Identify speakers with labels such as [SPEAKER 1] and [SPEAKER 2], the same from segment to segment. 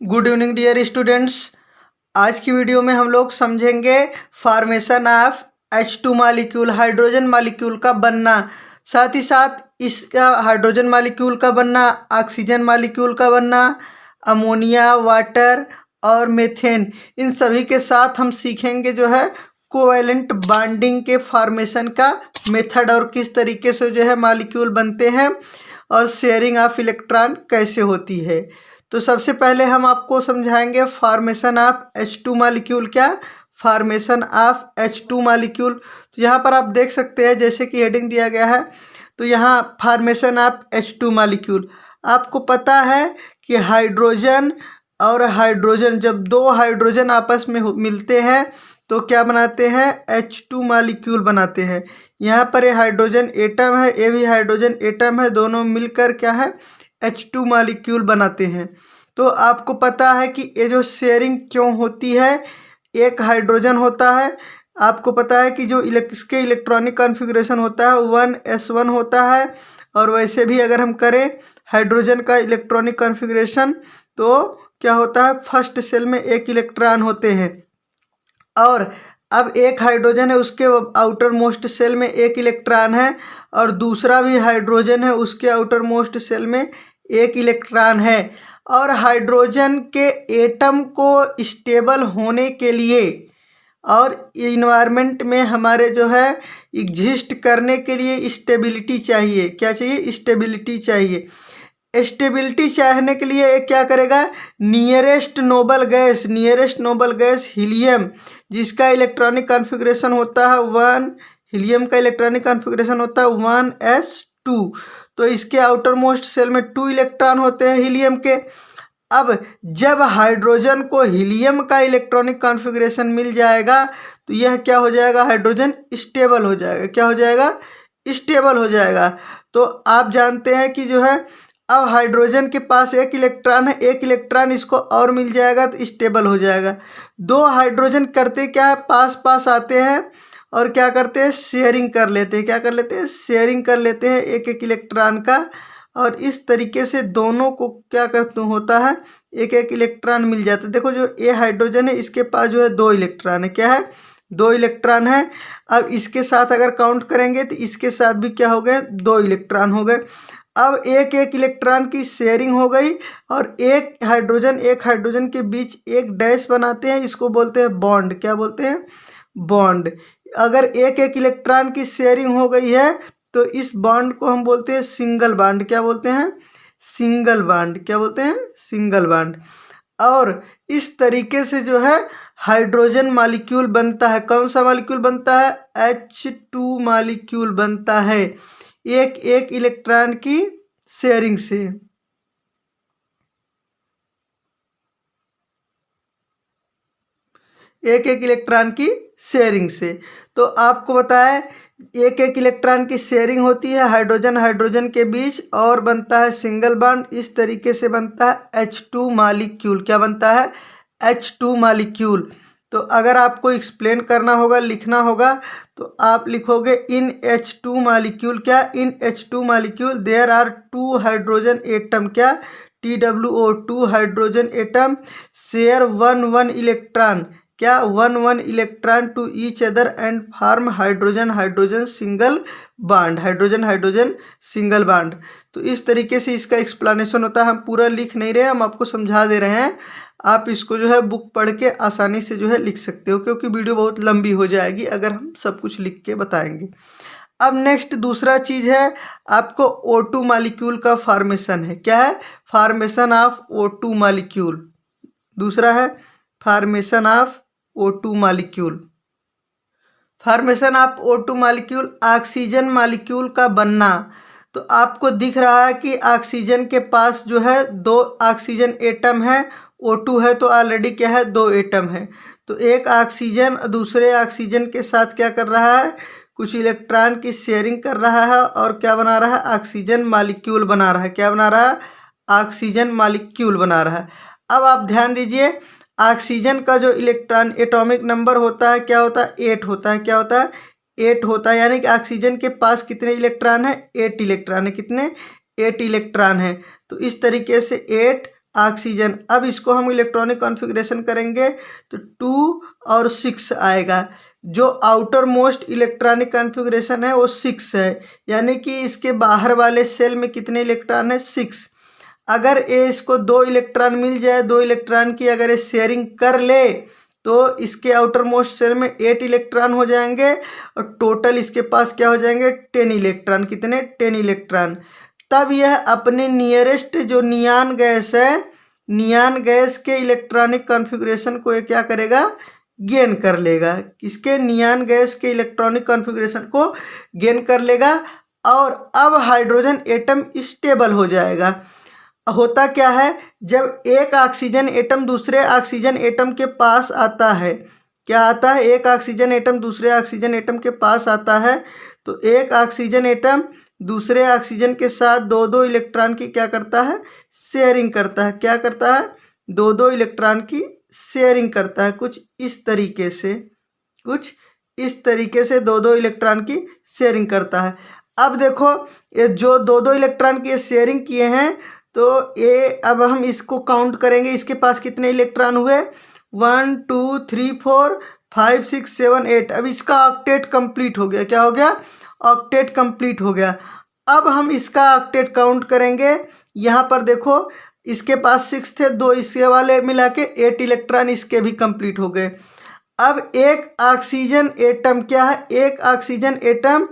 [SPEAKER 1] Good evening dear students. आज की video में हम लोग समझेंगे formation of H2 molecule, hydrogen molecule का बनना। साथ ही साथ इसका हाइड्रोजन मॉलिक्यूल का बनना, ऑक्सीजन मॉलिक्यूल का बनना, अमोनिया, वाटर और मीथेन, इन सभी के साथ हम सीखेंगे जो है कोवैलेंट बॉन्डिंग के फॉर्मेशन का मेथड और किस तरीके से जो है मॉलिक्यूल बनते हैं और शेयरिंग ऑफ इलेक्ट्रॉन कैसे होती है। तो सबसे पहले हम आपको समझाएंगे फॉर्मेशन ऑफ H2 मॉलिक्यूल। क्या फॉर्मेशन ऑफ H2 मॉलिक्यूल, तो यहाँ पर आप देख सकते हैं जैसे कि हेडिंग दिया गया है। तो यहाँ फॉर्मेशन ऑफ H2 मॉलिक्यूल, आपको पता है कि हाइड्रोजन और हाइड्रोजन, जब दो हाइड्रोजन आपस में मिलते हैं तो क्या बनाते हैं, H2 मॉलिक्यूल बनाते हैं। यहाँ पर ये हाइड्रोजन एटम है, ये भी हाइड्रोजन एटम है, दोनों मिलकर क्या है H2 मॉलिक्यूल बनाते हैं। तो आपको पता है कि ये जो शेयरिंग क्यों होती है, एक हाइड्रोजन होता है, आपको पता है कि जो इसके इलेक्ट्रॉनिक कॉन्फ़िगरेशन होता है 1s1 होता है। और वैसे भी अगर हम करें हाइड्रोजन का इलेक्ट्रॉनिक कॉन्फ़िगरेशन तो क्या होता है, फर्स्ट सेल में एक इलेक्ट्रॉन होते हैं और अब एक हाइड्रोजन है, उसके आउटर मोस्ट सेल में एक इलेक्ट्रॉन है और दूसरा भी हाइड्रोजन है, उसके आउटर मोस्ट सेल में एक इलेक्ट्रॉन है। और हाइड्रोजन के एटम को स्टेबल होने के लिए और इन्वायरमेंट में हमारे जो है एग्जिस्ट करने के लिए स्टेबिलिटी चाहिए। क्या चाहिए, स्टेबिलिटी चाहिए। स्टेबिलिटी चाहने के लिए ये क्या करेगा, नियरेस्ट नोबल गैस हीलियम, जिसका इलेक्ट्रॉनिक कॉन्फ़िगरेशन होता है 1, हीलियम का इलेक्ट्रॉनिक कॉन्फ़िगरेशन होता है 1s2। तो इसके आउटर मोस्ट सेल में 2 इलेक्ट्रॉन होते हैं हीलियम के। अब जब हाइड्रोजन को हीलियम का इलेक्ट्रॉनिक कॉन्फ़िगरेशन मिल जाएगा तो यह क्या हो जाएगा, हाइड्रोजन स्टेबल हो जाएगा। क्या हो जाएगा, स्टेबल हो जाएगा। तो आप जानते हैं कि जो है अब हाइड्रोजन के पास एक इलेक्ट्रॉन है, एक इलेक्ट्रॉन इसको और मिल जाएगा तो स्टेबल हो जाएगा। दो हाइड्रोजन करते क्या है, पास पास आते हैं और क्या करते हैं, शेयरिंग कर लेते हैं। क्या कर लेते हैं, शेयरिंग कर लेते हैं एक एक इलेक्ट्रॉन का। और इस तरीके से दोनों को क्या करते होता है, एक एक इलेक्ट्रॉन मिल जाता है। देखो जो ये हाइड्रोजन है इसके पास जो है 2 इलेक्ट्रॉन है। क्या है, 2 इलेक्ट्रॉन है। अब इसके साथ अगर काउंट करेंगे तो इसके साथ भी क्या हो गए, 2 इलेक्ट्रॉन हो गए। अब एक एक इलेक्ट्रॉन की शेयरिंग हो गई और एक हाइड्रोजन के बीच एक डैश बनाते हैं, इसको बोलते हैं बॉन्ड। क्या बोलते हैं, बॉन्ड। अगर एक एक इलेक्ट्रॉन की शेयरिंग हो गई है तो इस बॉन्ड को हम बोलते हैं सिंगल बॉन्ड। क्या बोलते हैं, सिंगल बॉन्ड। क्या बोलते हैं, सिंगल बॉन्ड। और इस तरीके से जो है हाइड्रोजन मॉलिक्यूल बनता है। कौन सा मॉलिक्यूल बनता है, H2 मॉलिक्यूल बनता है एक एक इलेक्ट्रॉन की शेयरिंग से। एक एक इलेक्ट्रॉन की शेयरिंग से। तो आपको बताया एक एक इलेक्ट्रॉन की शेयरिंग होती है हाइड्रोजन के बीच और बनता है सिंगल बॉन्ड। इस तरीके से बनता है H2 मॉलिक्यूल। क्या बनता है, H2 मॉलिक्यूल। तो अगर आपको एक्सप्लेन करना होगा, लिखना होगा, तो आप लिखोगे इन H2 मॉलिक्यूल। क्या, in H2 molecule there are 2 hydrogen atom. क्या, TWO2 hydrogen atom share 1 electron. क्या, 1 electron to each other and form hydrogen single bond. Hydrogen single bond. तो इस तरीके से इसका एक्सप्लेनेशन होता है। हम पूरा लिख नहीं रहे, हम आपको समझा दे रहे हैं। आप इसको जो है बुक पढ़ के आसानी से जो है लिख सकते हो, क्योंकि वीडियो बहुत लंबी हो जाएगी अगर हम सब कुछ लिख के बताएंगे। अब नेक्स्ट दूसरा चीज़ है, आपको O2 मॉलिक्यूल का फॉर्मेशन है। क्या है, फॉर्मेशन ऑफ O2 मॉलिक्यूल। दूसरा है formation of O2 molecule. Formation of O2 molecule, oxygen molecule का बनना। तो आपको दिख रहा है कि ऑक्सीजन के पास जो है 2 ऑक्सीजन एटम है, O2 है तो ऑलरेडी क्या है, 2 एटम है। तो एक ऑक्सीजन दूसरे ऑक्सीजन के साथ क्या कर रहा है, कुछ इलेक्ट्रॉन की शेयरिंग कर रहा है और क्या बना रहा है, ऑक्सीजन मॉलिक्यूल बना रहा है। क्या बना रहा है, ऑक्सीजन मॉलिक्यूल बना रहा है। अब आप ध्यान दीजिए, ऑक्सीजन का जो इलेक्ट्रॉन एटॉमिक नंबर होता है क्या होता है, 8 होता है। क्या होता है, 8 होता है। यानी कि ऑक्सीजन के पास कितने इलेक्ट्रॉन है, 8 इलेक्ट्रॉन है। कितने, 8 इलेक्ट्रॉन है। तो इस तरीके से 8 ऑक्सीजन। अब इसको हम इलेक्ट्रॉनिक कॉन्फ़िगरेशन करेंगे तो 2 और 6 आएगा। जो आउटर मोस्ट इलेक्ट्रॉनिक कॉन्फ़िगरेशन है वो 6 है, यानी कि इसके बाहर वाले सेल में कितने इलेक्ट्रॉन है? 6। अगर ये इसको 2 इलेक्ट्रॉन मिल जाए, 2 इलेक्ट्रॉन की अगर ये शेयरिंग कर ले तो इसके आउटर मोस्ट सेल में 8 इलेक्ट्रॉन हो जाएंगे और टोटल इसके पास क्या हो जाएंगे? 10 इलेक्ट्रॉन। कितने? 10 इलेक्ट्रॉन। तब यह अपने नियरेस्ट जो नियान गैस है, नियान गैस के इलेक्ट्रॉनिक कॉन्फ़िगरेशन को ये क्या करेगा? गेन कर लेगा। किसके? नियान गैस के इलेक्ट्रॉनिक कॉन्फ़िगरेशन को गेन कर लेगा और अब हाइड्रोजन एटम स्टेबल हो जाएगा। होता क्या है, जब एक ऑक्सीजन एटम दूसरे ऑक्सीजन एटम के पास आता है, क्या आता है? एक ऑक्सीजन एटम दूसरे ऑक्सीजन एटम के पास आता है तो एक ऑक्सीजन एटम दूसरे ऑक्सीजन के साथ 2-2 इलेक्ट्रॉन की क्या करता है? शेयरिंग करता है। क्या करता है? 2-2 इलेक्ट्रॉन की शेयरिंग करता है। कुछ इस तरीके से, कुछ इस तरीके से 2-2 इलेक्ट्रॉन की शेयरिंग करता है। अब देखो, ये जो 2-2 इलेक्ट्रॉन की शेयरिंग किए हैं तो ये अब हम इसको काउंट करेंगे, इसके पास कितने इलेक्ट्रॉन हुए? 1 2 3 4 5 6 7 8। अब इसका ऑक्टेट कंप्लीट हो गया। क्या हो गया? ऑक्टेट कंप्लीट हो गया। अब हम इसका ऑक्टेट काउंट करेंगे। यहाँ पर देखो, इसके पास 6 थे, 2 इसके वाले मिला के 8 इलेक्ट्रॉन इसके भी कंप्लीट हो गए। अब एक ऑक्सीजन एटम क्या है? एक ऑक्सीजन एटम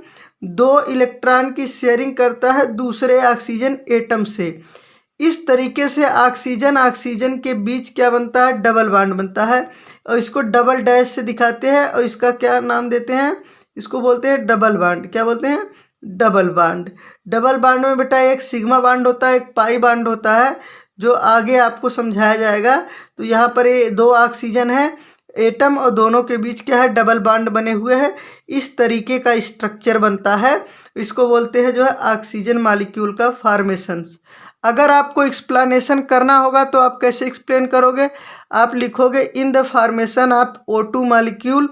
[SPEAKER 1] 2 इलेक्ट्रॉन की शेयरिंग करता है दूसरे ऑक्सीजन एटम से। इस तरीके से ऑक्सीजन ऑक्सीजन के बीच क्या बनता है? डबल बॉन्ड बनता है और इसको डबल डैश से दिखाते हैं और इसका क्या नाम देते हैं? इसको बोलते हैं डबल बॉन्ड। क्या बोलते हैं? Double bond. डबल बॉन्ड में बेटा एक सिग्मा बॉन्ड होता है, एक पाई बॉन्ड होता है, जो आगे आपको समझाया जाएगा। तो यहाँ पर ये 2 ऑक्सीजन है एटम और दोनों के बीच क्या है? डबल बॉन्ड बने हुए हैं। इस तरीके का स्ट्रक्चर बनता है। इसको बोलते हैं जो है ऑक्सीजन मॉलिक्यूल का फॉर्मेशंस। अगर आपको एक्सप्लेनेशन करना होगा तो आप कैसे एक्सप्लेन करोगे? आप लिखोगे in the formation of O2 molecule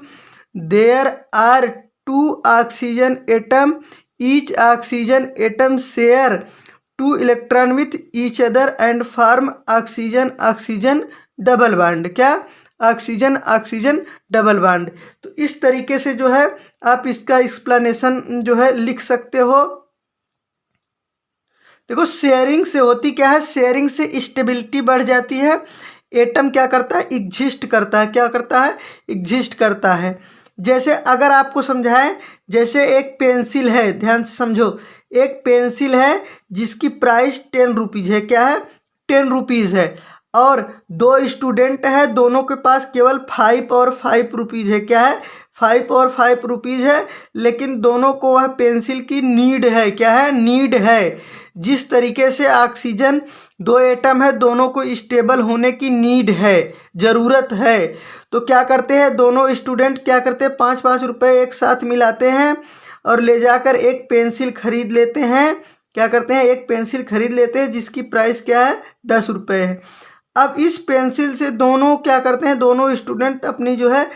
[SPEAKER 1] there are 2 oxygen atom, each oxygen atom share 2 electron with each other and form oxygen oxygen double bond. क्या? Oxygen oxygen double bond. तो इस तरीके से जो है आप इसका एक्सप्लेनेशन जो है लिख सकते हो। देखो, शेयरिंग से होती क्या है? शेयरिंग से स्टेबिलिटी बढ़ जाती है। एटम क्या करता है? एग्जिस्ट करता है। क्या करता है? एग्जिस्ट करता है। जैसे अगर आपको समझाएं, जैसे एक पेंसिल है, ध्यान से समझो। एक पेंसिल है जिसकी प्राइस 10 रुपीज़ है। क्या है? 10 रुपीज़ है। और 2 स्टूडेंट है, दोनों के पास केवल 5 और 5 रुपीज़ है। क्या है? 5 और 5 रुपीज़ है, लेकिन दोनों को वह पेंसिल की नीड है। क्या है? नीड है। जिस तरीके से ऑक्सीजन 2 एटम है, दोनों को स्टेबल होने की नीड है, ज़रूरत है। तो क्या करते हैं दोनों स्टूडेंट? क्या करते हैं? 5-5 रुपये एक साथ मिलाते हैं और ले जाकर एक पेंसिल खरीद लेते हैं। क्या करते हैं? एक पेंसिल खरीद लेते हैं जिसकी प्राइस क्या है? 10 रुपये है। अब इस पेंसिल से दोनों क्या करते हैं? दोनों स्टूडेंट अपनी जो है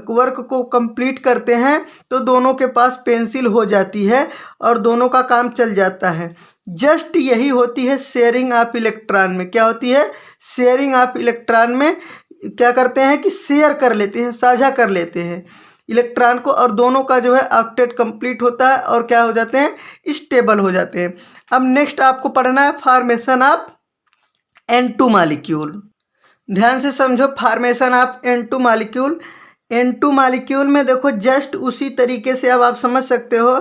[SPEAKER 1] वर्क को कंप्लीट करते हैं तो दोनों के पास पेंसिल हो जाती है और दोनों का काम चल जाता है। जस्ट यही होती है शेयरिंग ऑफ इलेक्ट्रॉन में। क्या होती है? शेयरिंग ऑफ इलेक्ट्रॉन में क्या करते हैं कि शेयर कर लेते हैं, साझा कर लेते हैं इलेक्ट्रॉन को, और दोनों का जो है ऑक्टेट कंप्लीट होता है और क्या हो जाते हैं? स्टेबल हो जाते हैं। अब नेक्स्ट आपको पढ़ना है फॉर्मेशन ऑफ N2 मॉलिक्यूल। ध्यान से समझो formation of N2 molecule. N2 molecule में देखो जस्ट उसी तरीके से अब आप समझ सकते हो।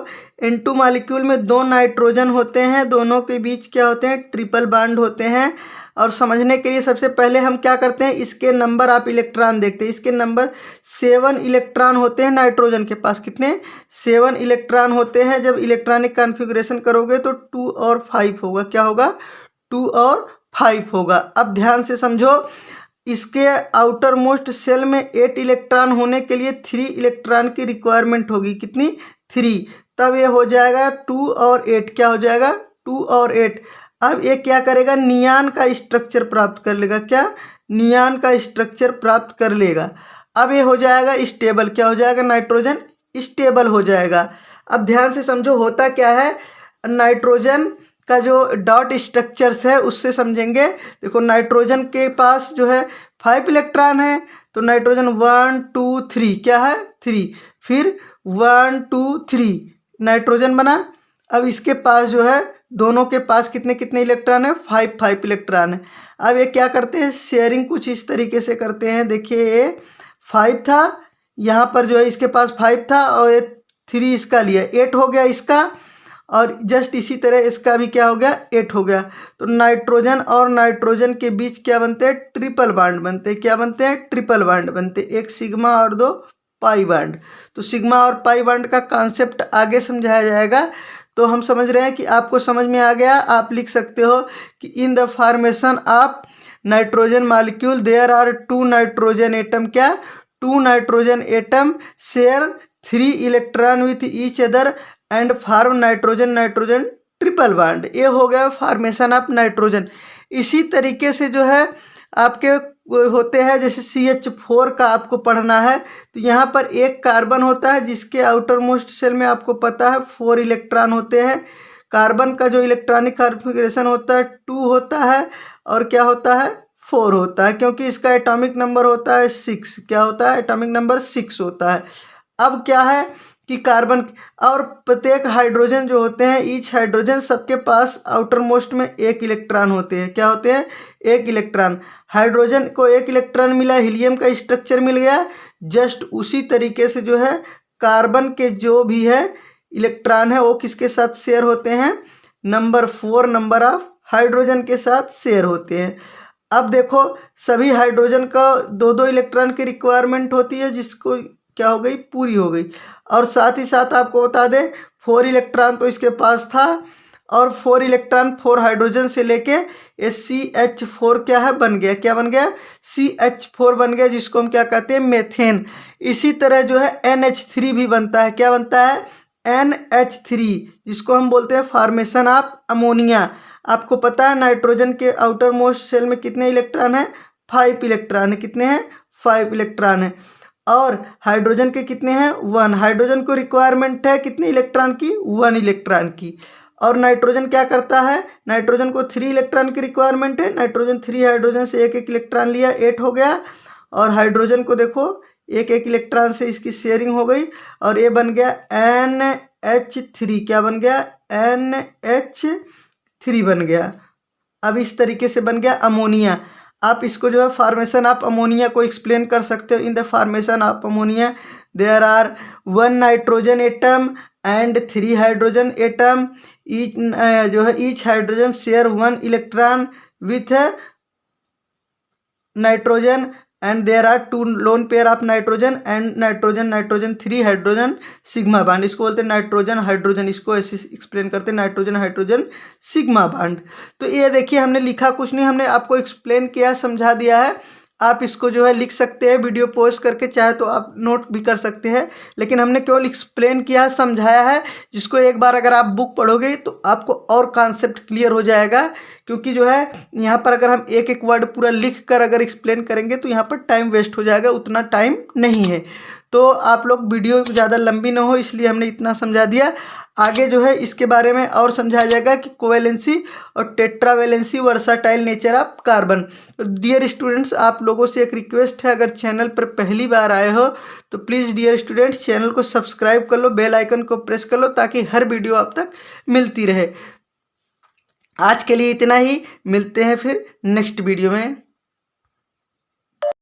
[SPEAKER 1] N2 मॉलिक्यूल में 2 नाइट्रोजन होते हैं, दोनों के बीच क्या होते हैं? ट्रिपल बॉन्ड होते हैं। और समझने के लिए सबसे पहले हम क्या करते हैं? इसके नंबर ऑफ इलेक्ट्रॉन देखते हैं। इसके नंबर 7 इलेक्ट्रॉन होते हैं नाइट्रोजन के पास। कितने? 7 इलेक्ट्रॉन होते हैं। जब इलेक्ट्रॉनिक कॉन्फ़िगरेशन करोगे तो 2 और 5 होगा। क्या होगा? 2 और 5 होगा। अब ध्यान से समझो, इसके आउटर मोस्ट सेल में 8 इलेक्ट्रॉन होने के लिए 3 इलेक्ट्रॉन की रिक्वायरमेंट होगी। कितनी? 3। तब ये हो जाएगा 2 और 8। क्या हो जाएगा? 2 और 8। अब ये क्या करेगा? नियान का स्ट्रक्चर प्राप्त कर लेगा। क्या? नियान का स्ट्रक्चर प्राप्त कर लेगा। अब ये हो जाएगा स्टेबल। क्या हो जाएगा? नाइट्रोजन स्टेबल हो जाएगा। अब ध्यान से समझो होता क्या है, नाइट्रोजन का जो डॉट स्ट्रक्चर्स है उससे समझेंगे। देखो नाइट्रोजन के पास जो है 5 इलेक्ट्रॉन है, तो नाइट्रोजन 1 2 3 क्या है 3, फिर 1 2 3 नाइट्रोजन बना। अब इसके पास जो है दोनों के पास कितने कितने इलेक्ट्रॉन है 5 इलेक्ट्रॉन है। अब ये क्या करते हैं शेयरिंग कुछ इस तरीके से करते हैं। देखिए ये 5 था, यहाँ पर जो है इसके पास 5 था और ये 3 इसका लिया, 8 हो गया इसका, और जस्ट इसी तरह इसका भी क्या हो गया 8 हो गया। तो नाइट्रोजन और नाइट्रोजन के बीच क्या बनते हैं ट्रिपल बॉन्ड बनते हैं। क्या बनते हैं ट्रिपल बॉन्ड बनते हैं, एक सिग्मा और 2 पाई बॉन्ड। तो सिग्मा और पाई बॉन्ड का कॉन्सेप्ट आगे समझाया जाएगा। तो हम समझ रहे हैं कि आपको समझ में आ गया। आप लिख सकते हो कि in the formation of nitrogen molecule there are 2 nitrogen atom, क्या 2 nitrogen atom share 3 electron with each other and form nitrogen nitrogen triple bond. ये हो गया फॉर्मेशन ऑफ नाइट्रोजन। इसी तरीके से जो है आपके होते हैं, जैसे CH4 का आपको पढ़ना है, तो यहाँ पर एक कार्बन होता है जिसके आउटर मोस्ट शेल में आपको पता है 4 इलेक्ट्रॉन होते हैं। कार्बन का जो इलेक्ट्रॉनिक कॉन्फ़िगरेशन होता है 2 होता है और क्या होता है 4 होता है, क्योंकि इसका एटॉमिक नंबर होता है 6। क्या होता है एटॉमिक नंबर 6 होता है। अब क्या है कि कार्बन और प्रत्येक हाइड्रोजन जो होते हैं ईच हाइड्रोजन सबके पास आउटर मोस्ट में 1 इलेक्ट्रॉन होते हैं। क्या होते हैं 1 इलेक्ट्रॉन। हाइड्रोजन को 1 इलेक्ट्रॉन मिला, हीलियम का स्ट्रक्चर मिल गया। जस्ट उसी तरीके से जो है कार्बन के जो भी है इलेक्ट्रॉन है वो किसके साथ शेयर होते हैं नंबर 4 नंबर ऑफ हाइड्रोजन के साथ शेयर होते हैं। अब देखो सभी हाइड्रोजन का 2 इलेक्ट्रॉन की रिक्वायरमेंट होती है, जिसको क्या हो गई पूरी हो गई। और साथ ही साथ आपको बता दें 4 इलेक्ट्रॉन तो इसके पास था, और 4 इलेक्ट्रॉन 4 हाइड्रोजन से लेके ये CH4 क्या है बन गया। क्या बन गया CH4 बन गया, जिसको हम क्या कहते हैं मेथेन। इसी तरह जो है NH3 भी बनता है। क्या बनता है NH3, जिसको हम बोलते हैं फॉर्मेशन ऑफ अमोनिया। आपको पता है नाइट्रोजन के आउटर मोस्ट शेल में कितने इलेक्ट्रॉन है 5 इलेक्ट्रॉन है। कितने हैं 5 इलेक्ट्रॉन है। और हाइड्रोजन के कितने हैं 1। हाइड्रोजन को रिक्वायरमेंट है कितने इलेक्ट्रॉन की 1 इलेक्ट्रॉन की। और नाइट्रोजन क्या करता है नाइट्रोजन को 3 इलेक्ट्रॉन की रिक्वायरमेंट है। नाइट्रोजन 3 हाइड्रोजन से 1 इलेक्ट्रॉन लिया 8 हो गया। और हाइड्रोजन को देखो 1 इलेक्ट्रॉन से इसकी शेयरिंग हो गई और ये बन गया NH3। क्या बन गया NH3 बन गया। अब इस तरीके से बन गया अमोनिया। आप इसको जो है फॉर्मेशन ऑफ अमोनिया को एक्सप्लेन कर सकते हो। In the formation of ammonia there are 1 nitrogen atom and 3 hydrogen atom. Each जो है each hydrogen share 1 electron with nitrogen and there are 2 lone pair of nitrogen and nitrogen 3 hydrogen sigma bond. इसको बोलते हैं nitrogen hydrogen, इसको ऐसे explain करते हैं nitrogen hydrogen sigma bond. तो ये देखिए हमने लिखा कुछ नहीं, हमने आपको एक्सप्लेन किया समझा दिया है। आप इसको जो है लिख सकते हैं वीडियो पॉज करके, चाहे तो आप नोट भी कर सकते हैं, लेकिन हमने केवल एक्सप्लेन किया है समझाया है, जिसको एक बार अगर आप बुक पढ़ोगे तो आपको और कॉन्सेप्ट क्लियर हो जाएगा। क्योंकि जो है यहाँ पर अगर हम एक वर्ड पूरा लिख कर अगर एक्सप्लेन करेंगे तो यहाँ पर टाइम वेस्ट हो जाएगा, उतना टाइम नहीं है। तो आप लोग वीडियो ज़्यादा लंबी ना हो इसलिए हमने इतना समझा दिया। आगे जो है इसके बारे में और समझाया जाएगा कि कोवेलेंसी और tetravalency versatile nature of carbon. तो डियर स्टूडेंट्स आप लोगों से एक रिक्वेस्ट है, अगर चैनल पर पहली बार आए हो तो प्लीज़ डियर स्टूडेंट्स चैनल को सब्सक्राइब कर लो, बेल आइकन को प्रेस कर लो ताकि हर वीडियो आप तक मिलती रहे। आज के लिए इतना ही, मिलते हैं फिर नेक्स्ट वीडियो में।